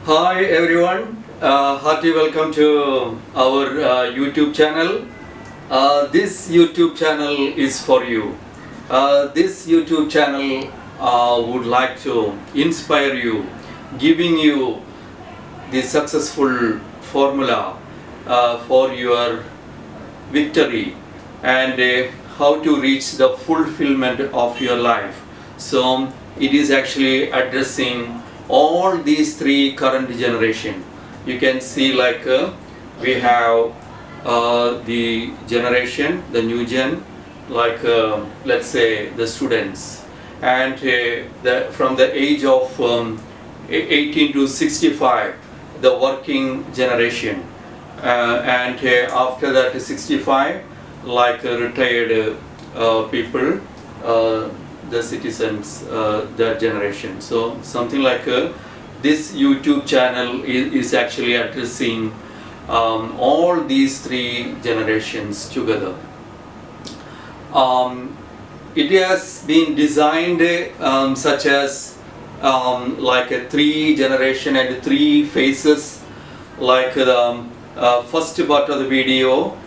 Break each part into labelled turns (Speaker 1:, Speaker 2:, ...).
Speaker 1: Hi everyone, hearty welcome to our YouTube channel. This YouTube channel is for you. This YouTube channel would like to inspire you, giving you the successful formula for your victory and how to reach the fulfillment of your life. So it is actually addressing all these three current generation. You can see we have the generation, the new gen, let's say the students, and from the age of 18 to 65, the working generation, and after that 65, retired people, the citizens, their generation. So something this YouTube channel is actually addressing all these three generations together. It has been designed such as a three generation and three phases, the first part of the video,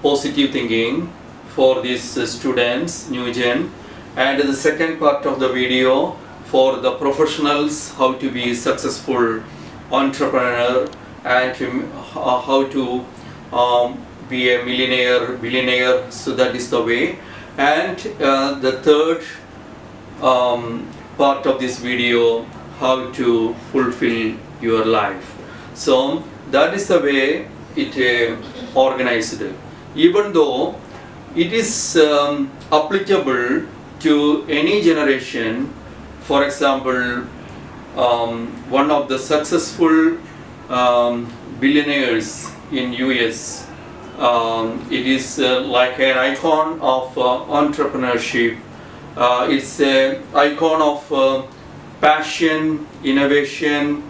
Speaker 1: positive thinking for these students, new gen, and the second part of the video for the professionals, how to be successful entrepreneur and how to be a millionaire, billionaire, so that is the way. And the third part of this video, how to fulfill your life. So that is the way it organized. Even though it is applicable to any generation. For example, one of the successful billionaires in US, it is like an icon of entrepreneurship. It's an icon of passion, innovation,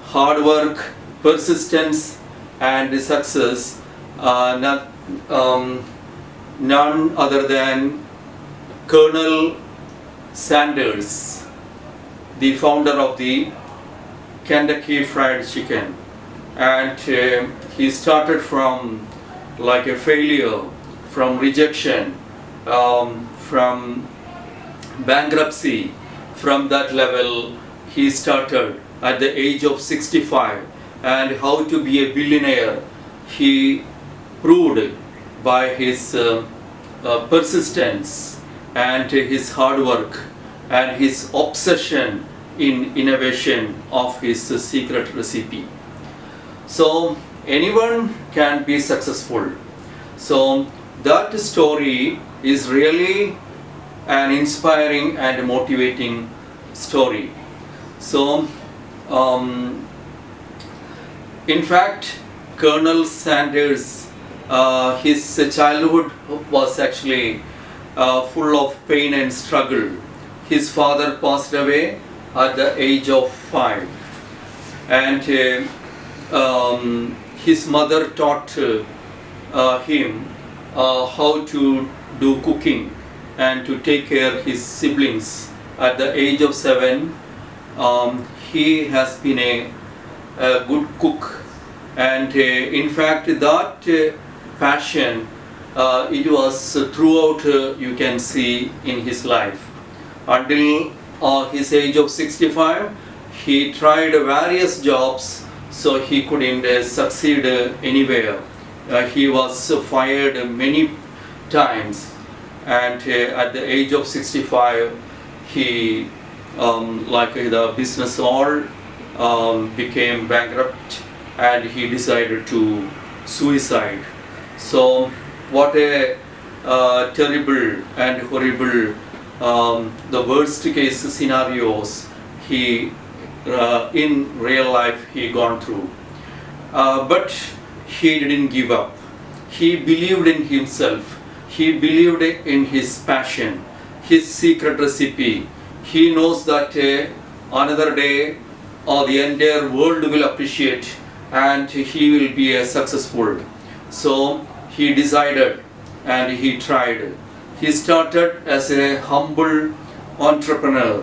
Speaker 1: hard work, persistence, and success. None other than Colonel Sanders, the founder of the Kentucky Fried Chicken. And he started from a failure, from rejection, from bankruptcy. From that level, he started at the age of 65. And how to be a billionaire, he proved by his persistence and his hard work and his obsession in innovation of his secret recipe. So anyone can be successful. So that story is really an inspiring and motivating story. So in fact, Colonel Sanders, his childhood was actually full of pain and struggle. His father passed away at the age of 5, and his mother taught him how to do cooking and to take care of his siblings. At the age of 7, he has been a good cook, and in fact that passion, it was throughout, you can see, in his life. Until his age of 65, he tried various jobs, so he couldn't succeed anywhere. He was fired many times, and at the age of 65, he, the business all became bankrupt, and he decided to suicide. So what a terrible and horrible, the worst case scenarios he in real life he gone through. But he didn't give up. He believed in himself. He believed in his passion, his secret recipe. He knows that another day the entire world will appreciate and he will be a successful. So he decided and he tried. He started as a humble entrepreneur.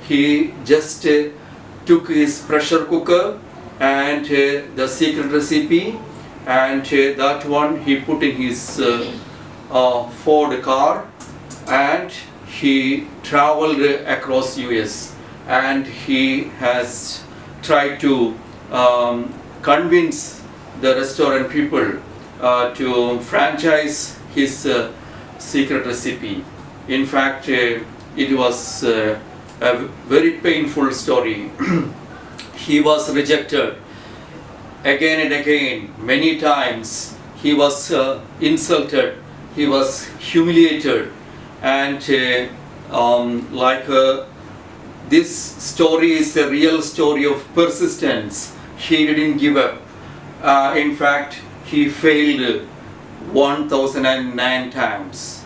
Speaker 1: He just took his pressure cooker and the secret recipe, and that one he put in his Ford car, and he traveled across US, and he has tried to convince the restaurant people to franchise his secret recipe. In fact, it was a very painful story. He was rejected again and again, many times. He was insulted, he was humiliated, and this story is a real story of persistence. He didn't give up. In fact, he failed 1009 times.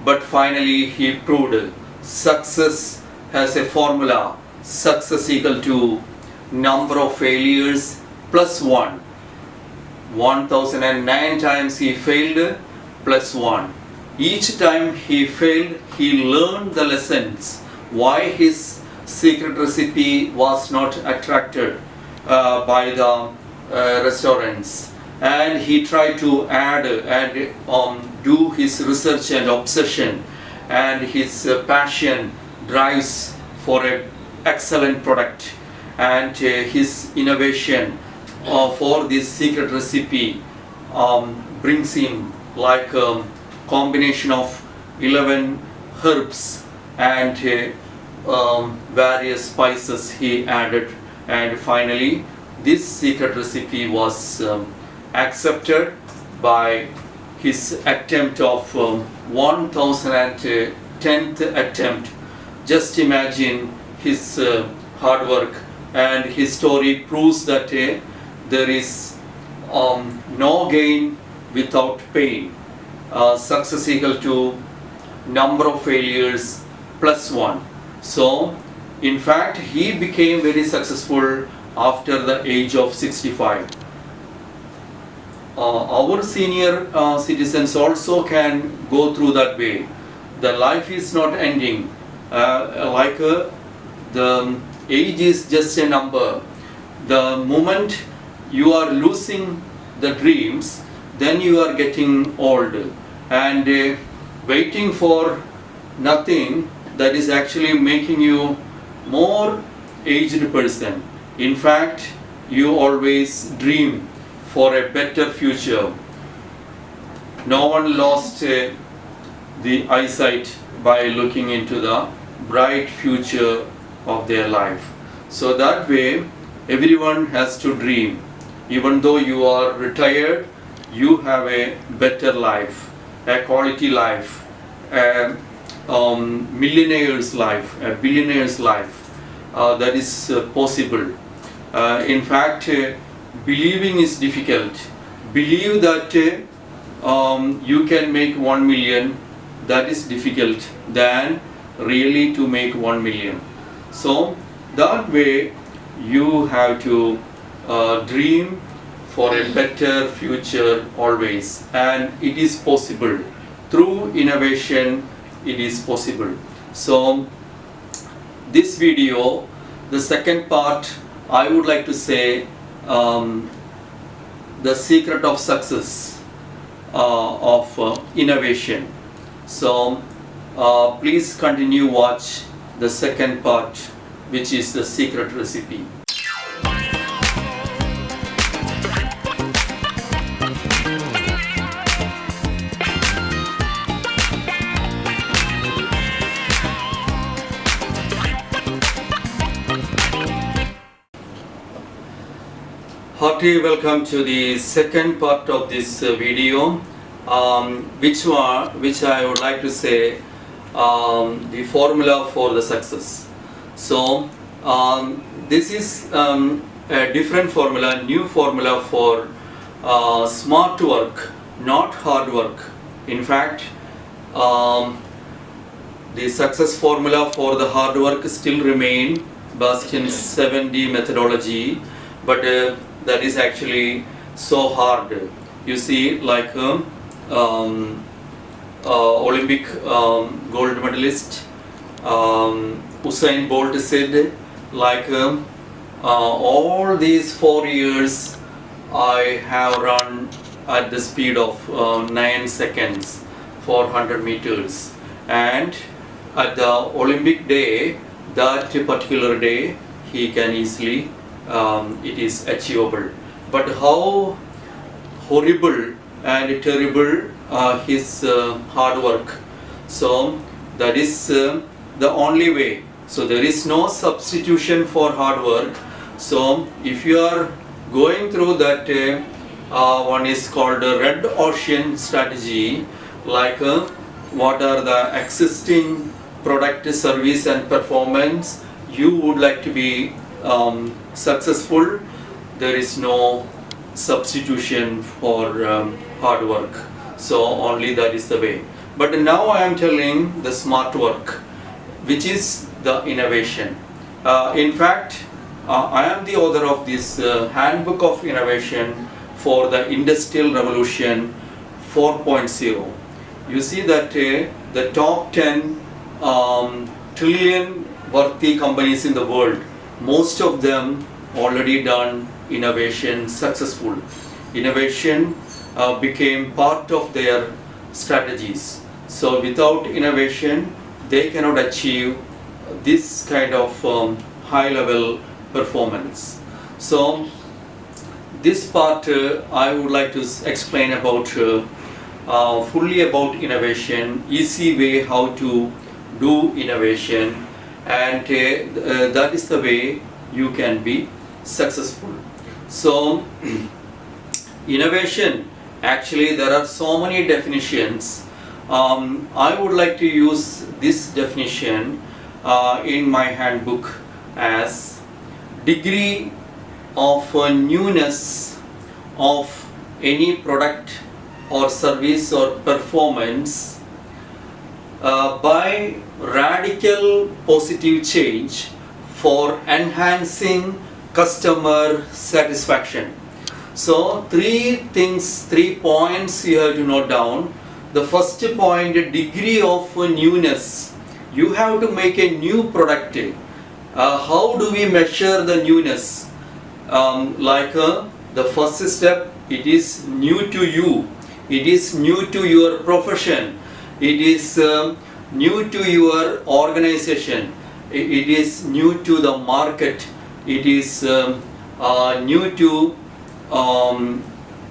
Speaker 1: But finally he proved success has a formula. Success equal to number of failures plus 1. 1009 times he failed plus 1. Each time he failed, he learned the lessons why his secret recipe was not attracted by the restaurants, and he tried to add and do his research and obsession, and his passion drives for an excellent product, and his innovation for this secret recipe brings him like a combination of 11 herbs and various spices he added, and finally this secret recipe was accepted by his attempt of 1010th attempt. Just imagine his hard work, and his story proves that there is no gain without pain. Success equal to number of failures plus 1. So in fact he became very successful after the age of 65. Our senior citizens also can go through that way. The life is not ending. The age is just a number. The moment you are losing the dreams, then you are getting old, and waiting for nothing, that is actually making you more aged person. In fact, you always dream for a better future. No one lost the eyesight by looking into the bright future of their life. So that way, everyone has to dream. Even though you are retired, you have a better life, a quality life, a millionaire's life, a billionaire's life. That is possible. In fact, believing is difficult. Believe that you can make 1 million, that is difficult than really to make 1 million. So that way you have to dream for a better future always, and it is possible. Through innovation, it is possible. So this video, the second part, I would like to say the secret of success of innovation. So please continue watch the second part, which is the secret recipe. Hearty welcome to the second part of this video, which I would like to say the formula for the success. So this is a different formula, new formula for smart work, not hard work. In fact, the success formula for the hard work still remain Bastian's 7D methodology, but that is actually so hard. You see, like Olympic gold medalist Usain Bolt said, like all these 4 years I have run at the speed of 9 seconds for 100 meters, and at the Olympic day, that particular day, he can easily, it is achievable. But how horrible and terrible his hard work. So that is the only way. So there is no substitution for hard work. So if you are going through that, one is called a red ocean strategy, like what are the existing product, service and performance you would like to be successful. There is no substitution for hard work. So only that is the way. But now I am telling the smart work, which is the innovation. In fact, I am the author of this handbook of innovation for the Industrial Revolution 4.0. You see that the top 10 trillion worthy companies in the world, most of them already done innovation successful. Innovation became part of their strategies. So without innovation, they cannot achieve this kind of high level performance. So this part I would like to explain about fully about innovation, easy way how to do innovation, and that is the way you can be successful. So innovation, actually there are so many definitions. I would like to use this definition in my handbook as degree of newness of any product or service or performance by radical positive change for enhancing customer satisfaction. So three points you have to note down. The first point, degree of newness. You have to make a new product. How do we measure the newness? The first step, it is new to you. It is new to your profession. It is new to your organization. It is new to the market. It is new to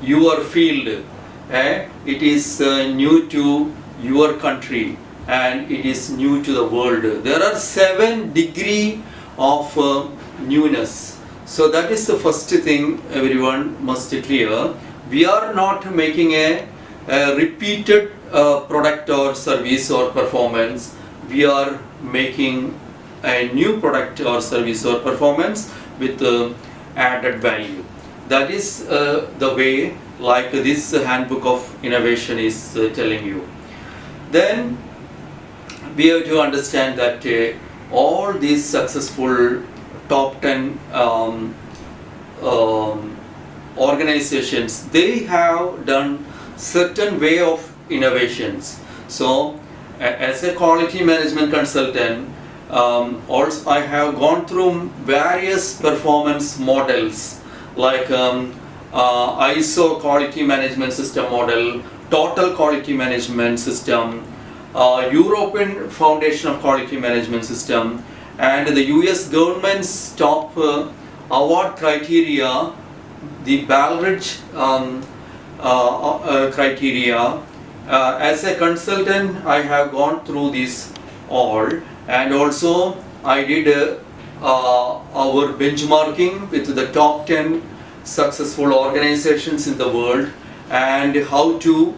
Speaker 1: your field. It is new to your country, and it is new to the world. There are 7 degrees of newness. So that is the first thing everyone must clear. We are not making a repeated product or service or performance. We are making a new product or service or performance with added value. That is the way, like this handbook of innovation is telling you. Then we have to understand that all these successful top 10 organizations, they have done certain way of innovations. So as a quality management consultant, also I have gone through various performance models, like ISO quality management system model, total quality management system, European Foundation of Quality Management System, and the US government's top award criteria, the Baldrige criteria. As a consultant, I have gone through this all, and also I did our benchmarking with the top 10 successful organizations in the world, and how to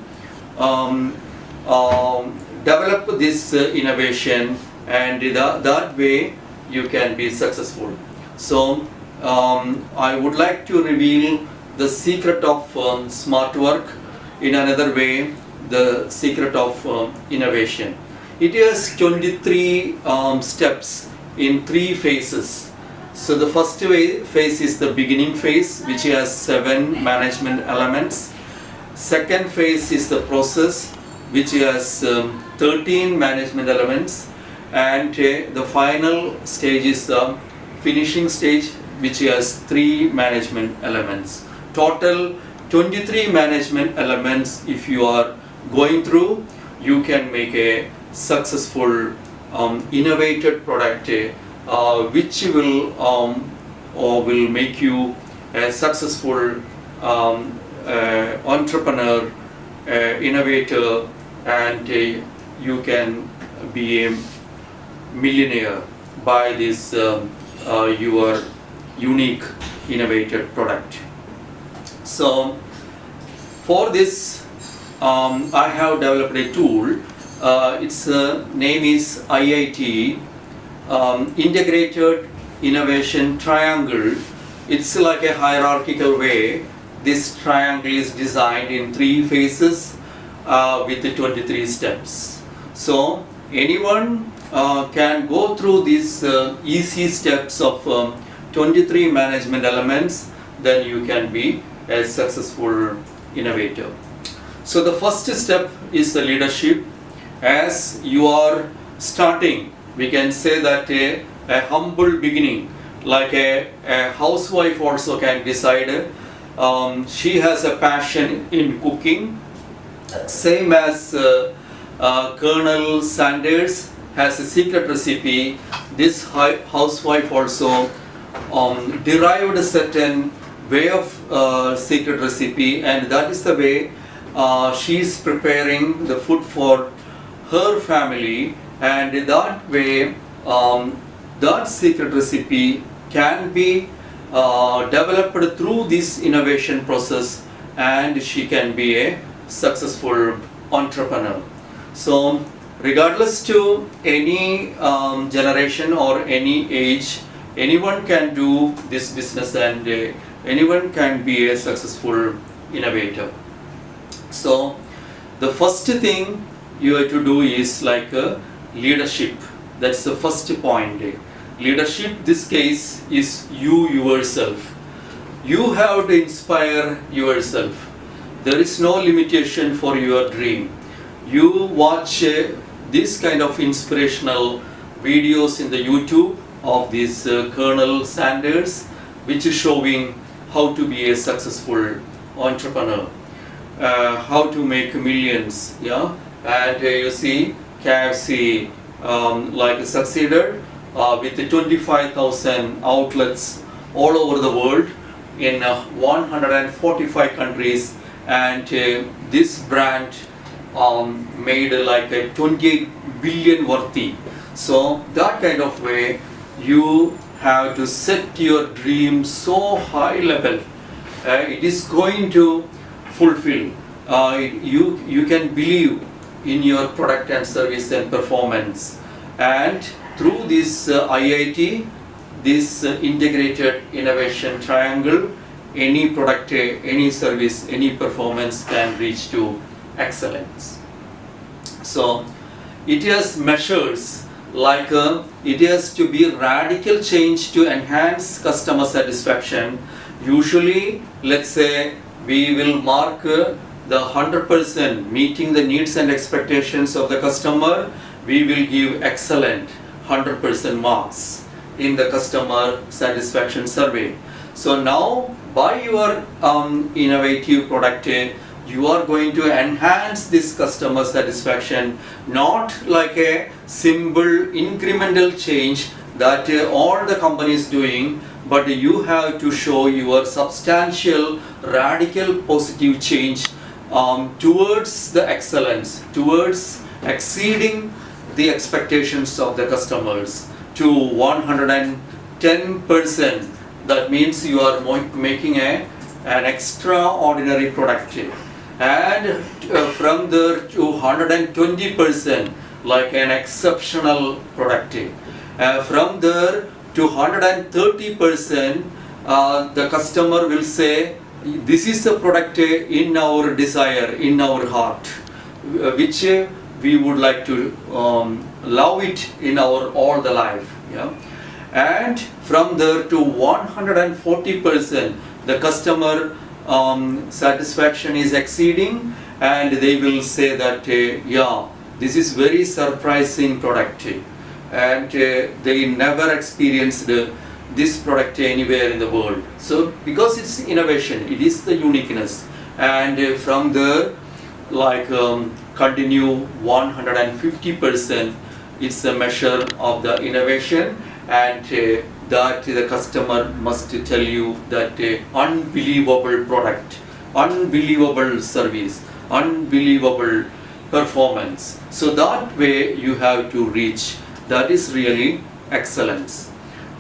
Speaker 1: develop this innovation, and that way you can be successful. So I would like to reveal the secret of smart work, in another way the secret of innovation. It has 23 steps in 3 phases. So the first phase is the beginning phase, which has 7 management elements. Second phase is the process, which has 13 management elements. And the final stage is the finishing stage, which has 3 management elements. Total 23 management elements. If you are going through, you can make a successful innovative product which will make you a successful entrepreneur, innovator, and you can be a millionaire by this your unique innovative product. So for this I have developed a tool. Its name is IIT Integrated Innovation Triangle. It's like a hierarchical way. This triangle is designed in 3 phases with the 23 steps. So anyone can go through these easy steps of 23 management elements, then you can be a successful innovator. So the first step is the leadership. As you are starting, we can say that a humble beginning, like a housewife also can decide she has a passion in cooking, same as Colonel Sanders has a secret recipe. This housewife also derived a certain way of secret recipe, and that is the way she is preparing the food for her family, and that way that secret recipe can be developed through this innovation process, and she can be a successful entrepreneur. So regardless to any generation or any age, anyone can do this business, and anyone can be a successful innovator. So the first thing you have to do is like leadership. That's the first point. Leadership, this case, is you yourself. You have to inspire yourself. There is no limitation for your dream. You watch this kind of inspirational videos in the YouTube of this Colonel Sanders, which is showing how to be a successful entrepreneur, how to make millions, yeah. And you see KFC like succeeded with 25,000 outlets all over the world in 145 countries, and this brand made like a 28 billion worthy. So that kind of way you have to set your dream so high level, it is going to fulfill. You can believe in your product and service and performance, and through this IIT, this integrated innovation triangle, any product, any service, any performance can reach to excellence. So it has measures like it has to be radical change to enhance customer satisfaction. Usually, let's say we will mark the 100% meeting the needs and expectations of the customer. We will give excellent 100% marks in the customer satisfaction survey. So now by your innovative product, you are going to enhance this customer satisfaction, not like a simple incremental change that all the companies doing, but you have to show your substantial radical positive change towards the excellence, towards exceeding the expectations of the customers to 110%. That means you are making an extraordinary product, and from there to 120%, like an exceptional product. From there to 130%, the customer will say, this is the product in our desire, in our heart, which we would like to love it in our all the life. Yeah? And from there to 140%, the customer satisfaction is exceeding, and they will say that yeah, this is very surprising product, and they never experienced this product anywhere in the world. So because it's innovation, it is the uniqueness, and from there, like continue 150%, it's a measure of the innovation, and that the customer must tell you that unbelievable product, unbelievable service, unbelievable performance. So that way you have to reach. That is really excellence.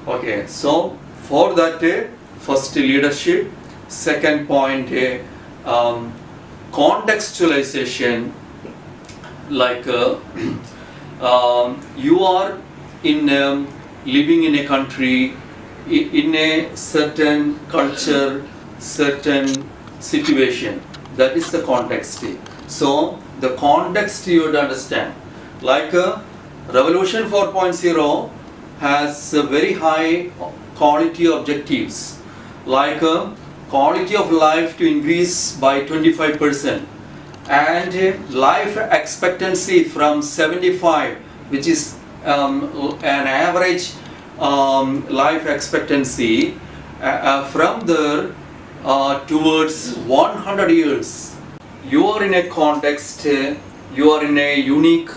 Speaker 1: Okay, so for that, first leadership, second point, contextualization, like you are in living in a country, in a certain culture, certain situation. That is the context. So the context you would understand. Like Revolution 4.0 has very high quality objectives, like quality of life to increase by 25%, and life expectancy from 75, which is an average life expectancy, from there towards 100 years. You are in a context, you are in a unique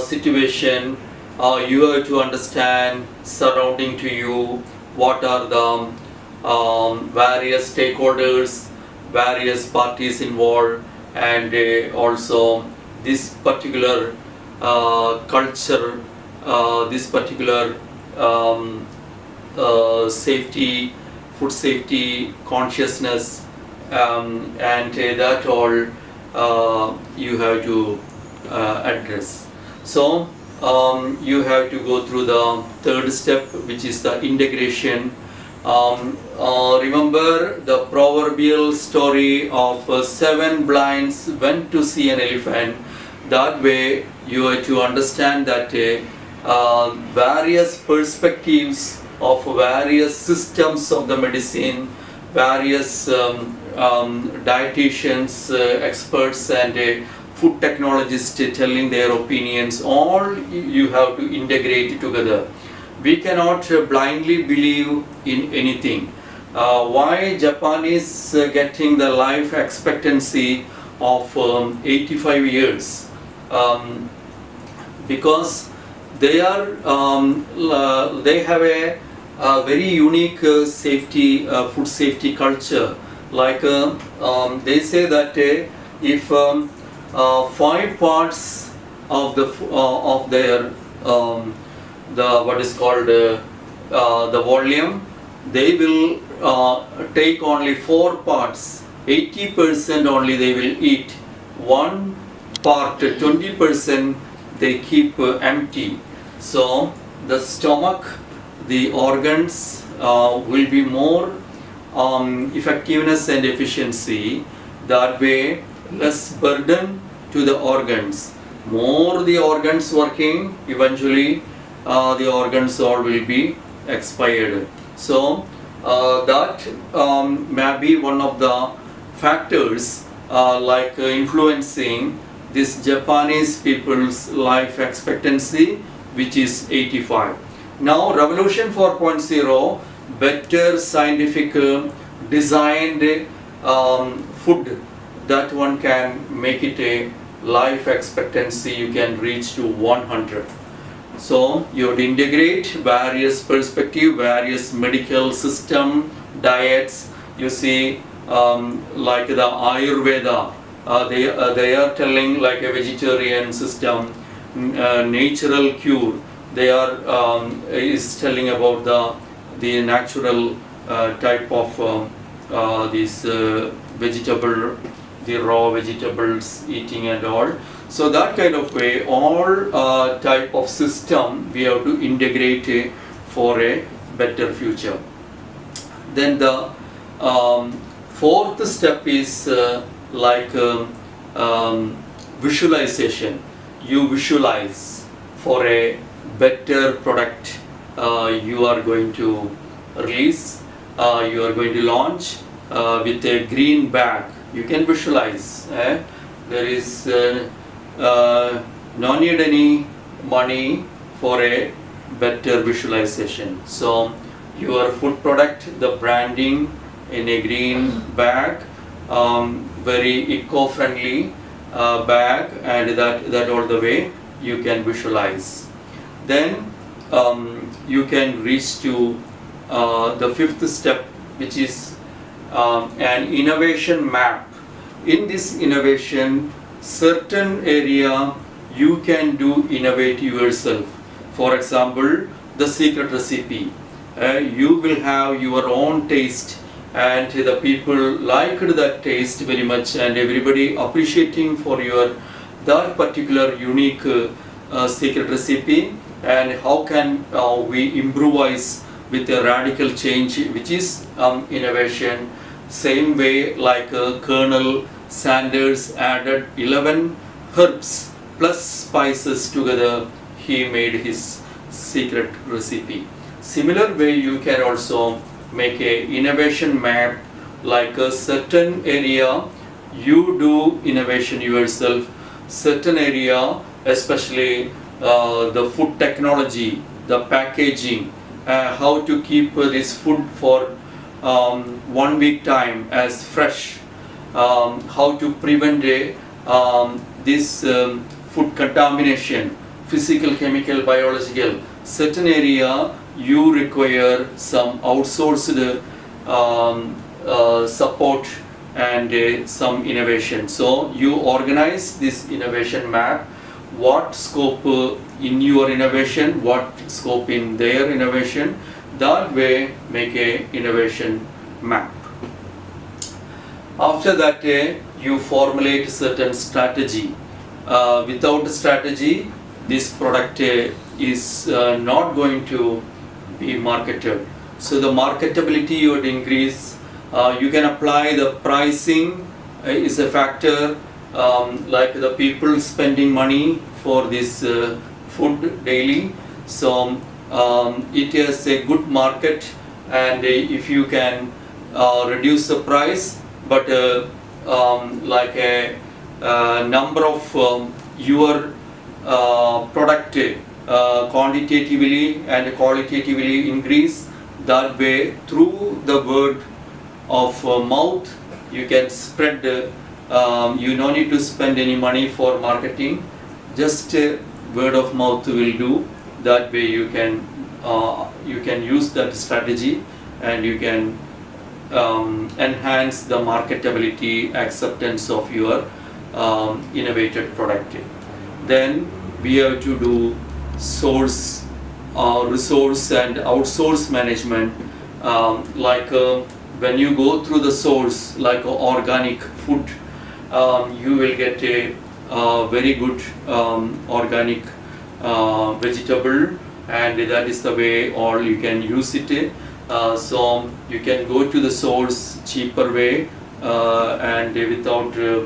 Speaker 1: situation. You have to understand surrounding to you, what are the various stakeholders, various parties involved, and also this particular culture, this particular safety, food safety consciousness, and that all you have to address. So you have to go through the third step, which is the integration. Remember the proverbial story of 7 blinds went to see an elephant. That way you have to understand that various perspectives of various systems of the medicine, various dietitians, experts, and food technologists telling their opinions, all you have to integrate together. We cannot blindly believe in anything. Why Japan is getting the life expectancy of 85 years? Because they are they have a very unique safety, food safety culture. Like they say that if 5 parts of their the what is called the volume, they will take only 4 parts. 80% only they will eat. 1 part, 20% they keep empty. So the stomach, the organs will be more effectiveness and efficiency. That way, less burden to the organs. More the organs working, eventually the organs all will be expired. So that may be one of the factors like influencing this Japanese people's life expectancy, which is 85. Now Revolution 4.0, better scientific designed food, that one can make it a life expectancy you can reach to 100. So you have to integrate various perspective, various medical system, diets. You see, like the Ayurveda, they are telling like a vegetarian system, natural cure. They are is telling about the natural type of this vegetable, the raw vegetables eating and all. So that kind of way, all type of system we have to integrate for a better future. Then the fourth step is like visualization. You visualize for a better product you are going to release, you are going to launch with a green bag. You can visualize. There is no need any money for a better visualization. So your food product, the branding in a green bag, very eco-friendly bag, and that all the way you can visualize. Then you can reach to the fifth step, which is an innovation map. In this innovation, certain area you can do innovate yourself. For example, the secret recipe. You will have your own taste, and the people liked that taste very much, and everybody appreciating for your that particular unique secret recipe. And how can we improvise with a radical change, which is innovation. Same way, like Colonel Sanders added 11 herbs plus spices together, he made his secret recipe. Similar way, you can also make a innovation map, like a certain area you do innovation yourself, certain area, especially the food technology, the packaging, how to keep this food for 1 week time as fresh, how to prevent this food contamination, physical, chemical, biological. Certain area you require some outsourced support and some innovation. So you organize this innovation map, what scope in your innovation, what scope in their innovation. That way make a innovation map. After that, you formulate certain strategy. Without strategy, this product is not going to be marketed. So the marketability would increase. You can apply the pricing is a factor, like the people spending money for this food daily. So it is a good market, and if you can reduce the price, but like a number of your product quantitatively and qualitatively increase, that way through the word of mouth you can spread. You no need to spend any money for marketing, just word of mouth will do. That way you can use that strategy, and you can enhance the marketability, acceptance of your innovated product. Then we have to do source, resource and outsource management. Like when you go through the source, like organic food, you will get a very good organic vegetable, and that is the way or you can use it. So you can go to the source cheaper way, and without the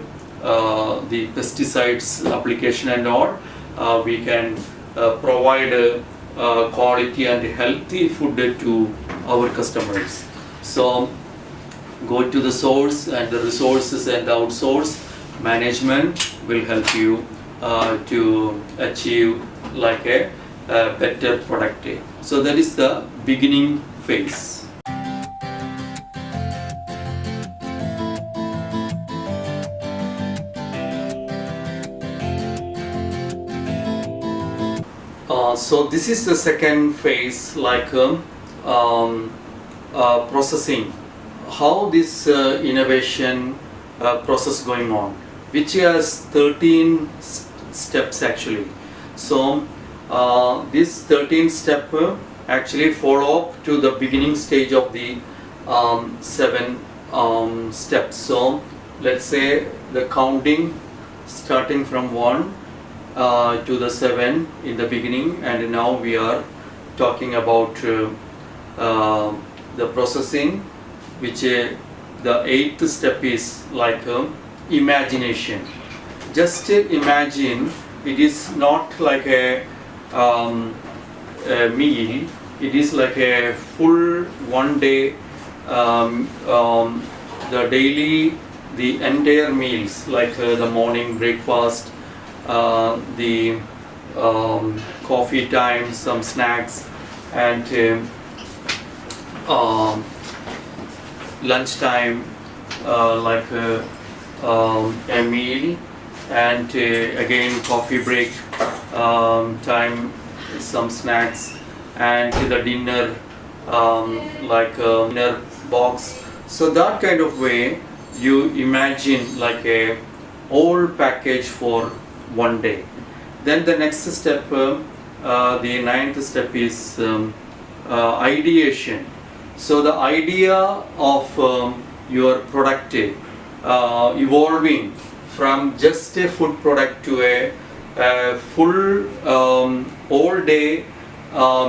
Speaker 1: pesticides application and all, we can provide quality and healthy food to our customers. So go to the source, and the resources and outsource management will help you to achieve like a better product. So that is the beginning phase. So this is the second phase, like processing. How this innovation process going on, which has 13 steps actually. So this 13 step actually follow up to the beginning stage of the 7 steps. So let's say the counting starting from 1 to the 7 in the beginning, and now we are talking about the processing, which the 8th step is like imagination. Just imagine, it is not like a meal, it is like a full 1 day, the daily, the entire meals, like the morning breakfast, the coffee time, some snacks, and um, lunchtime, a meal, and again coffee break time, some snacks, and the dinner, dinner box. So that kind of way you imagine like a whole package for one day. Then the next step, the ninth step is ideation. So the idea of your product evolving from just a food product to a full all day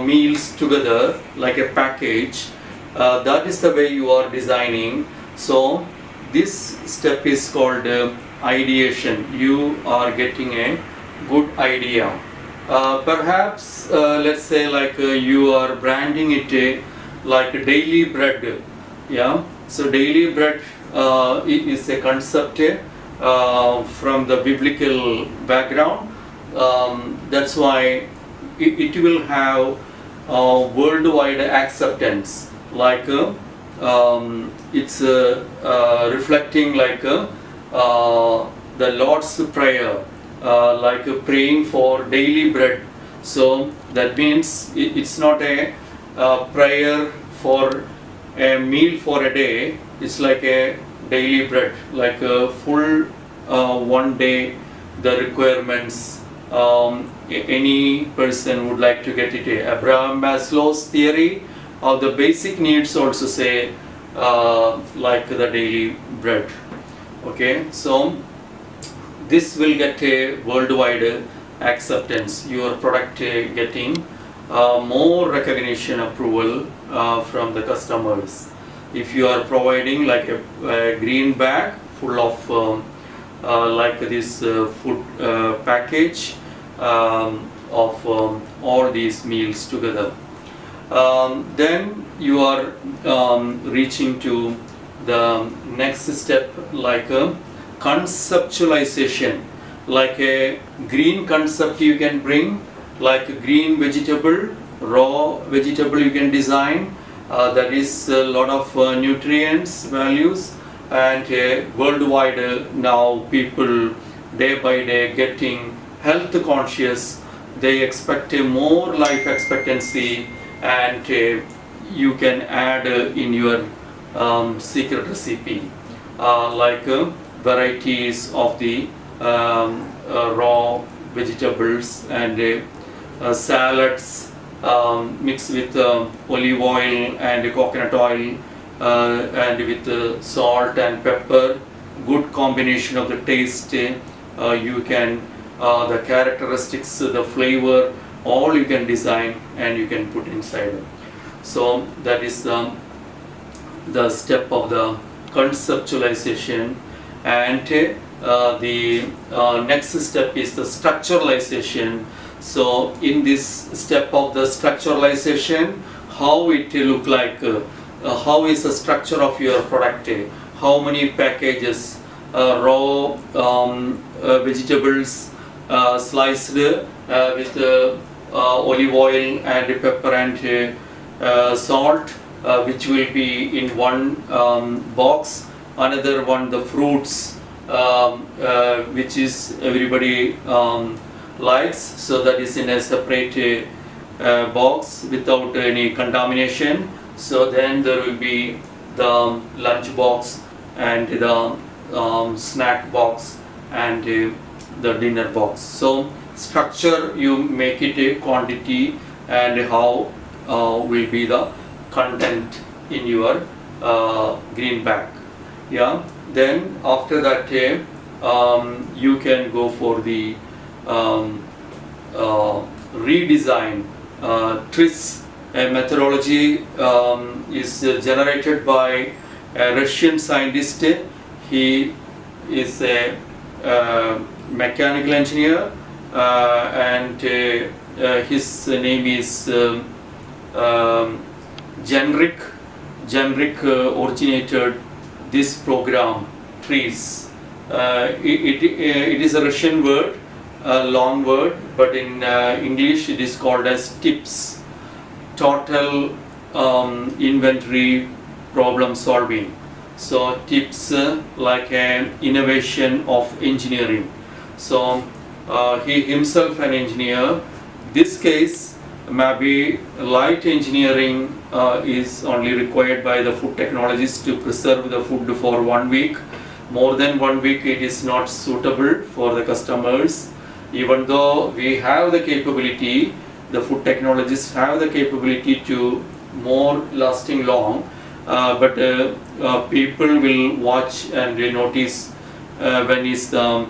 Speaker 1: meals together like a package, that is the way you are designing. So this step is called ideation. You are getting a good idea. Perhaps let's say you are branding it like daily bread. Yeah, so daily bread is a concept from the biblical background. That's why it will have worldwide acceptance. It's reflecting the Lord's Prayer, praying for daily bread. So that means it's not a prayer for a meal for a day. It's like a daily bread, like a full one day, the requirements any person would like to get it. Abraham Maslow's theory of the basic needs also say like the daily bread. Okay, so this will get a worldwide acceptance. Your product getting more recognition, approval from the customers. If you are providing like a green bag full of this food package of all these meals together, then you are reaching to the next step, like a conceptualization. Like a green concept you can bring, like a green vegetable, raw vegetable you can design. That is a lot of nutrients values, and worldwide now people day by day getting health conscious. They expect a more life expectancy, and you can add in your secret recipe varieties of the raw vegetables and salads mixed with olive oil and coconut oil and with salt and pepper. Good combination of the taste. You can the characteristics, the flavor, all you can design and you can put inside. So that is the step of the conceptualization. And the next step is the structuralization. So in this step of the structuralization, how it look like, how is the structure of your product, how many packages, raw vegetables sliced with olive oil and pepper and salt, which will be in one box. Another one, the fruits, which is everybody likes, so that is in a separate box without any contamination. So then there will be the lunch box and the snack box and the dinner box. So structure, you make it a quantity, and how will be the content in your green bag. Yeah. Then after that you can go for the redesign. TRIS methodology is generated by a Russian scientist. He is a mechanical engineer, and his name is Genrik. Genrik originated this program, TRIS. It is a Russian word, a long word, but in English it is called as TIPS, Total inventory problem solving. So tips like an innovation of engineering. So he himself an engineer. This case maybe light engineering is only required by the food technologists to preserve the food for 1 week. More than 1 week it is not suitable for the customers. Even though we have the capability, the food technologists have the capability to more lasting long, but people will watch and will notice when is the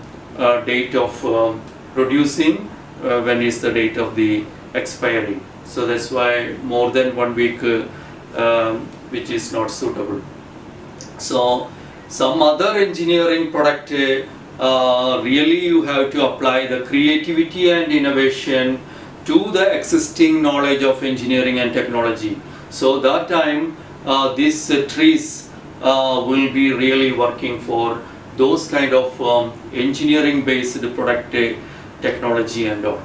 Speaker 1: date of producing, when is the date of the expiry. So that's why more than 1 week which is not suitable. So some other engineering product really you have to apply the creativity and innovation to the existing knowledge of engineering and technology. So that time these trees will be really working for those kind of engineering based product technology and all.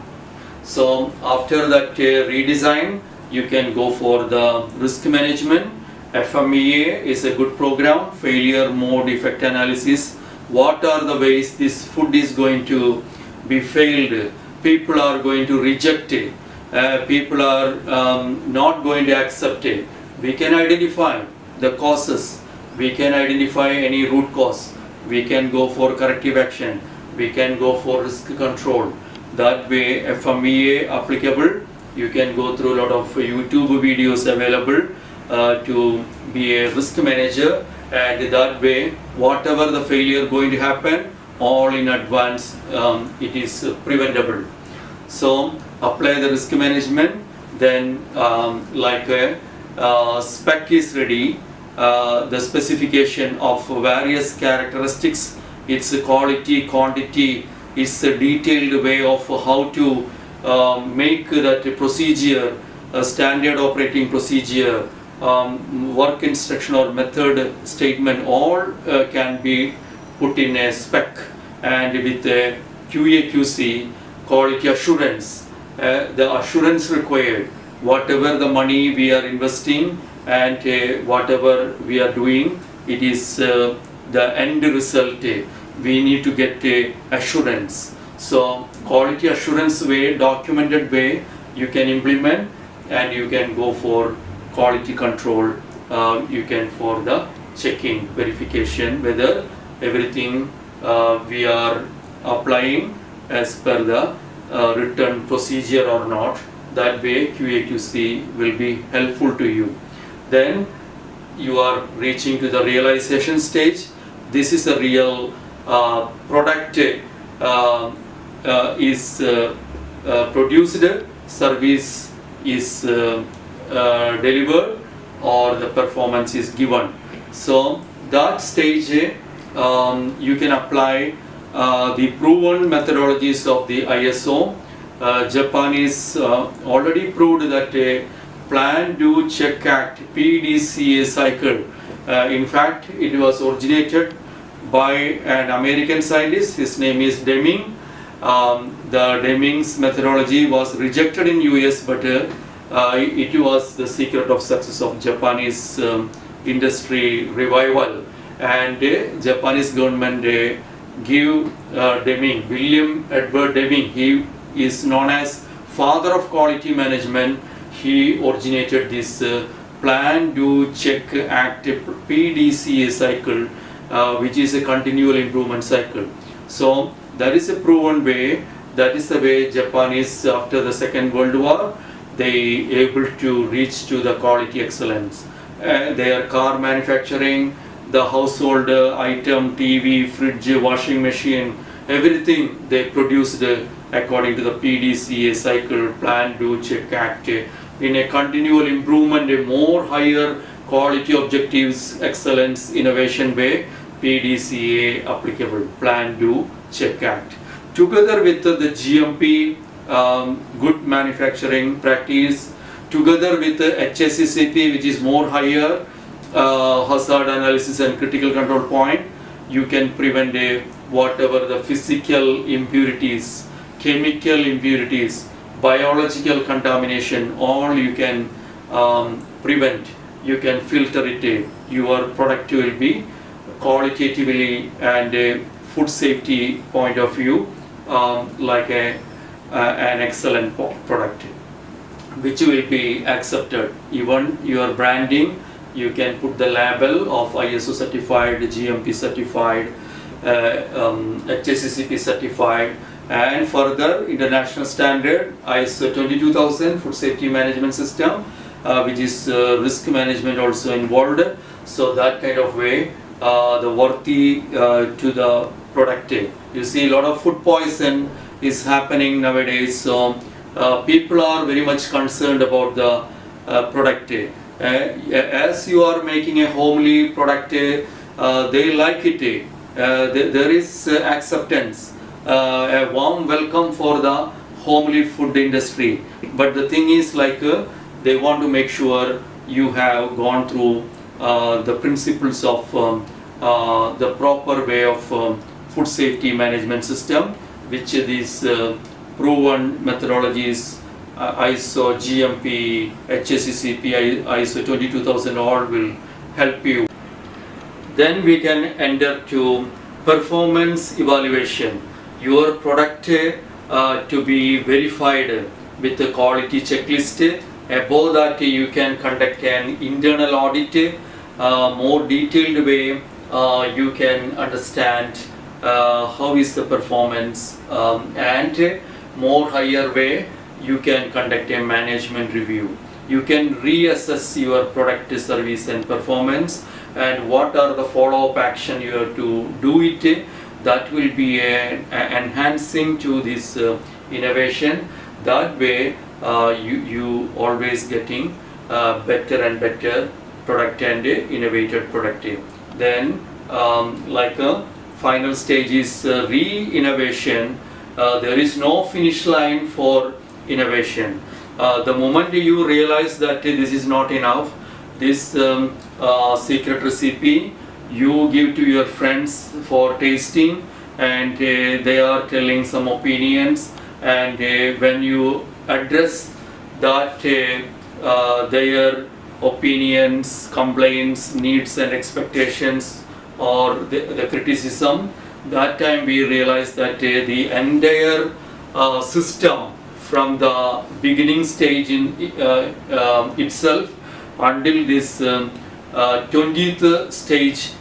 Speaker 1: So after that redesign, you can go for the risk management. FMEA is a good program, failure mode effect analysis. What are the ways this food is going to be failed? People are going to reject it. People are not going to accept it. We can identify the causes. We can identify any root cause. We can go for corrective action. We can go for risk control. That way FMEA applicable. You can go through a lot of YouTube videos available to be a risk manager, and that way whatever the failure going to happen, all in advance it is preventable. So apply the risk management, then like a spec is ready, the specification of various characteristics, its quality, quantity, its a detailed way of how to make that procedure, a standard operating procedure, work instruction or method statement, all can be put in a spec, and with a QA QC, quality assurance, the assurance required, whatever the money we are investing and whatever we are doing, it is the end result, we need to get assurance. So quality assurance way, documented way you can implement, and you can go for quality control, you can for the checking, verification whether everything we are applying as per the written procedure or not. That way QA/QC will be helpful to you. Then you are reaching to the realization stage. This is a real product is produced, service is delivered, or the performance is given. So that stage you can apply the proven methodologies of the ISO. Japan is already proved that a plan, do, check, act, PDCA cycle. In fact, it was originated by an American scientist. His name is Deming. The Deming's methodology was rejected in US, but it was the secret of success of Japanese industry revival. And Japanese government give Deming, William Edward Deming, he is known as father of quality management. He originated this plan, do, check, act, PDCA cycle, which is a continual improvement cycle. So that is a proven way. That is the way Japanese, after the Second World War, they able to reach to the quality excellence. Their car manufacturing, the household item, TV, fridge, washing machine, everything they produced according to the PDCA cycle, plan, do, check, act, in a continual improvement, a more higher quality objectives, excellence, innovation way, PDCA applicable, plan, do, check, act. Together with the GMP, good manufacturing practice, together with the HACCP, which is more higher hazard analysis and critical control point, you can prevent whatever the physical impurities, chemical impurities, biological contamination, all you can prevent, you can filter it. Your product will be qualitatively and food safety point of view like an excellent product, which will be accepted. Even your branding, you can put the label of ISO certified, GMP certified, HACCP certified, and further international standard ISO 22000 food safety management system, which is risk management also involved. So that kind of way, the worthy to the product. You see a lot of food poison is happening nowadays, so people are very much concerned about the product. As you are making a homely product, they like it. There is acceptance, a warm welcome for the homely food industry. But the thing is, like, they want to make sure you have gone through the principles of the proper way of food safety management system, which these proven methodologies, ISO, GMP, HACCP, ISO 22000 all will help you. Then we can enter to performance evaluation. Your product to be verified with the quality checklist. Above that, you can conduct an internal audit. More detailed way, you can understand how is the performance, and more higher way, you can conduct a management review. You can reassess your product, service and performance, and what are the follow-up action you have to do it. That will be enhancing to this innovation. That way you always getting better and better product and innovated product. Then like a final stage is re-innovation. There is no finish line for innovation. The moment you realize that this is not enough, this secret recipe you give to your friends for tasting, and they are telling some opinions, and when you address that their opinions, complaints, needs and expectations, or the criticism, that time we realize that the entire system from the beginning stage in itself until this 20th stage,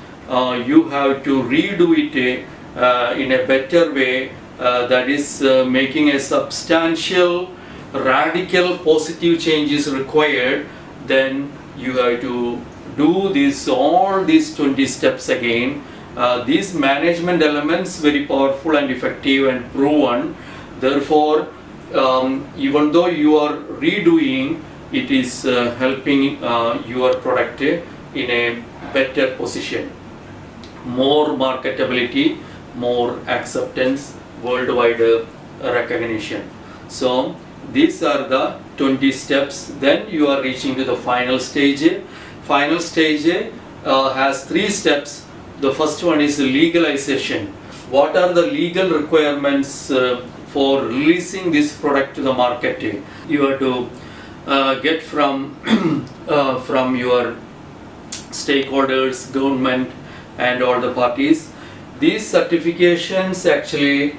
Speaker 1: you have to redo it in a better way, that is making a substantial, radical positive changes required. Then you have to do this, all these 20 steps again. These management elements very powerful and effective and proven. Therefore, even though you are redoing, it is helping your product in a better position, more marketability, more acceptance, worldwide recognition. So these are the 20 steps. Then you are reaching to the final stage. Final stage has 3 steps. The first one is legalization. What are the legal requirements for releasing this product to the market? You have to get from from your stakeholders, government and all the parties. These certifications actually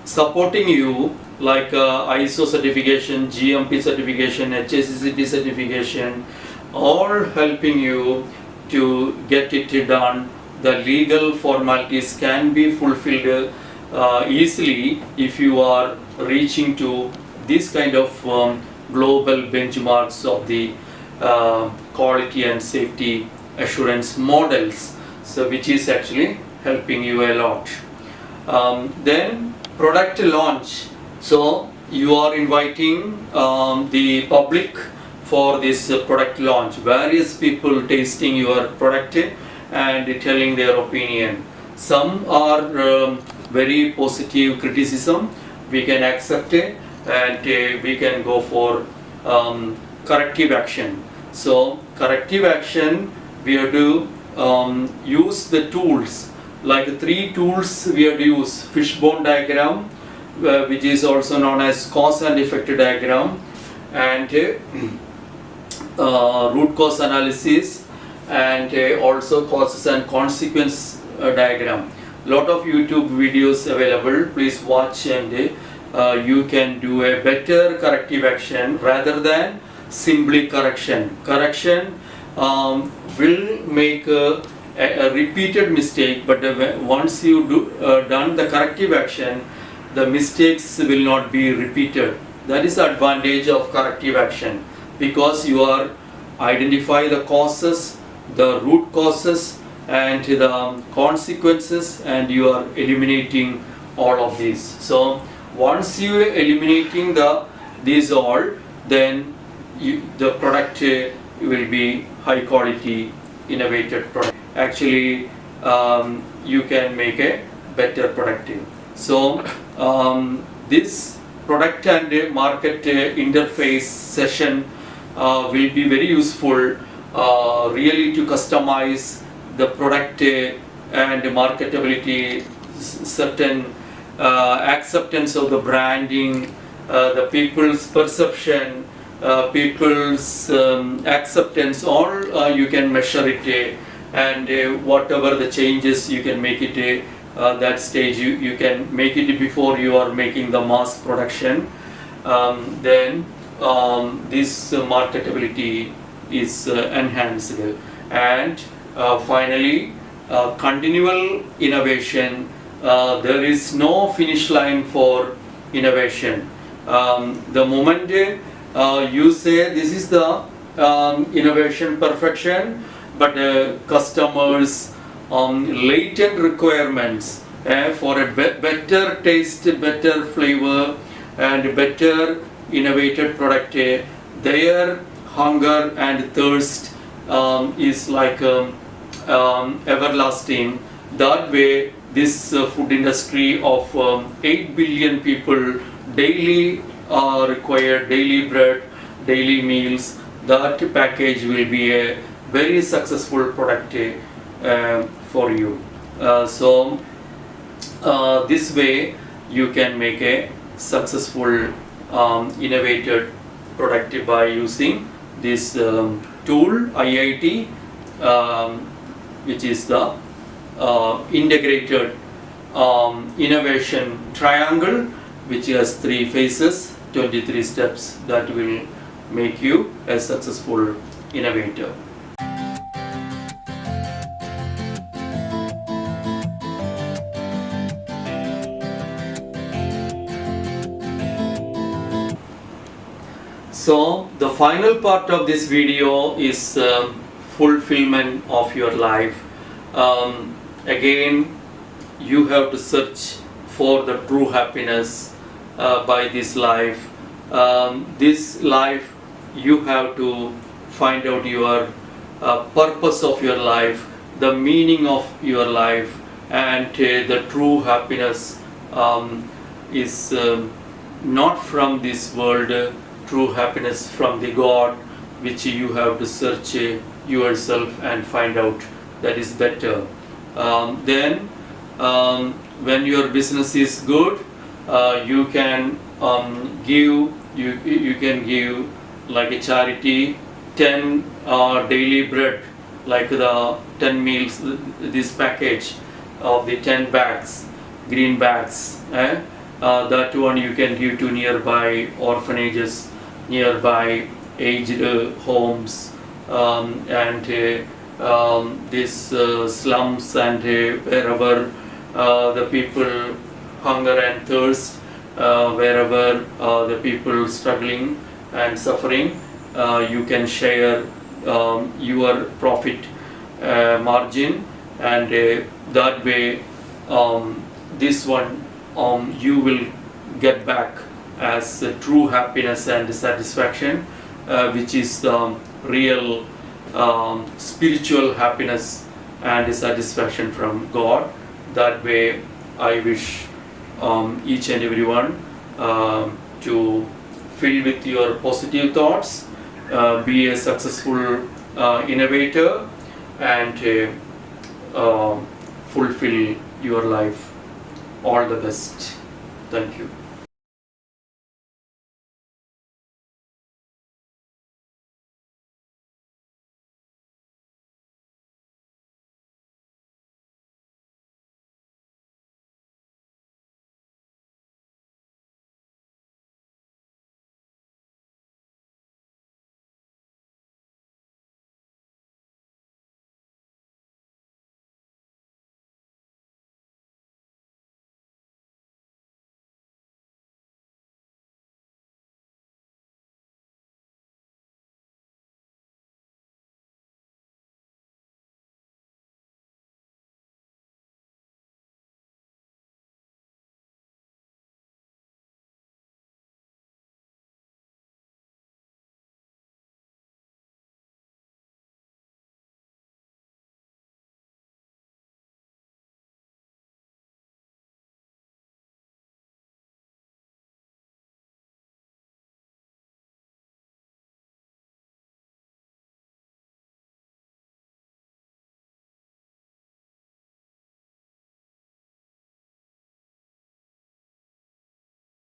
Speaker 1: supporting you, like ISO certification, GMP certification, HACCP certification, all helping you to get it done. The legal formalities can be fulfilled easily if you are reaching to this kind of global benchmarks of the quality and safety assurance models, so which is actually helping you a lot. Then product launch. So you are inviting the public for this product launch, various people tasting your product and telling their opinion. Some are very positive criticism, we can accept it, and we can go for corrective action. So corrective action, we have to use the tools, like 3 tools we have to use: fishbone diagram, which is also known as cause and effect diagram, and root cause analysis, and also causes and consequence diagram. Lot of YouTube videos available. Please watch, and you can do a better corrective action rather than simply correction. Correction will make a repeated mistake, but once you do done the corrective action, the mistakes will not be repeated. That is the advantage of corrective action, because you are identify the causes, the root causes, and the consequences, and you are eliminating all of these. So once you are eliminating these all, then the product will be high quality, innovative product. Actually, you can make a better product. So this product and market interface session will be very useful, really, to customize the product and marketability, certain acceptance of the branding, the people's perception, people's acceptance, all you can measure it, and whatever the changes you can make it that stage, you can make it before you are making the mass production. Then this marketability is enhanced, and finally continual innovation. There is no finish line for innovation. The moment you say this is the innovation perfection, but customers latent requirements for a better taste, better flavor, and better innovative product, their hunger and thirst is like everlasting. That way, this food industry of 8 billion people daily require daily bread, daily meals. That package will be a very successful product for you. So this way you can make a successful innovative product by using this tool IIT, which is the integrated innovation triangle, which has 3 phases, 23 steps that will make you a successful innovator. So the final part of this video is fulfillment of your life. Again, you have to search for the true happiness by this life. This life, you have to find out your purpose of your life, the meaning of your life, and the true happiness is not from this world. True happiness from the God, which you have to search yourself and find out. That is better. Then when your business is good, you can give you can give like a charity 10 daily bread, like the 10 meals, this package of the 10 bags, green bags, that one you can give to nearby orphanages, nearby aged homes, and these slums, and wherever the people hunger and thirst, wherever the people struggling and suffering, you can share your profit margin, and that way this one you will get back as true happiness and satisfaction, which is the real spiritual happiness and satisfaction from God. That way I wish each and everyone to fill with your positive thoughts, be a successful innovator, and fulfill your life. All the best. Thank you.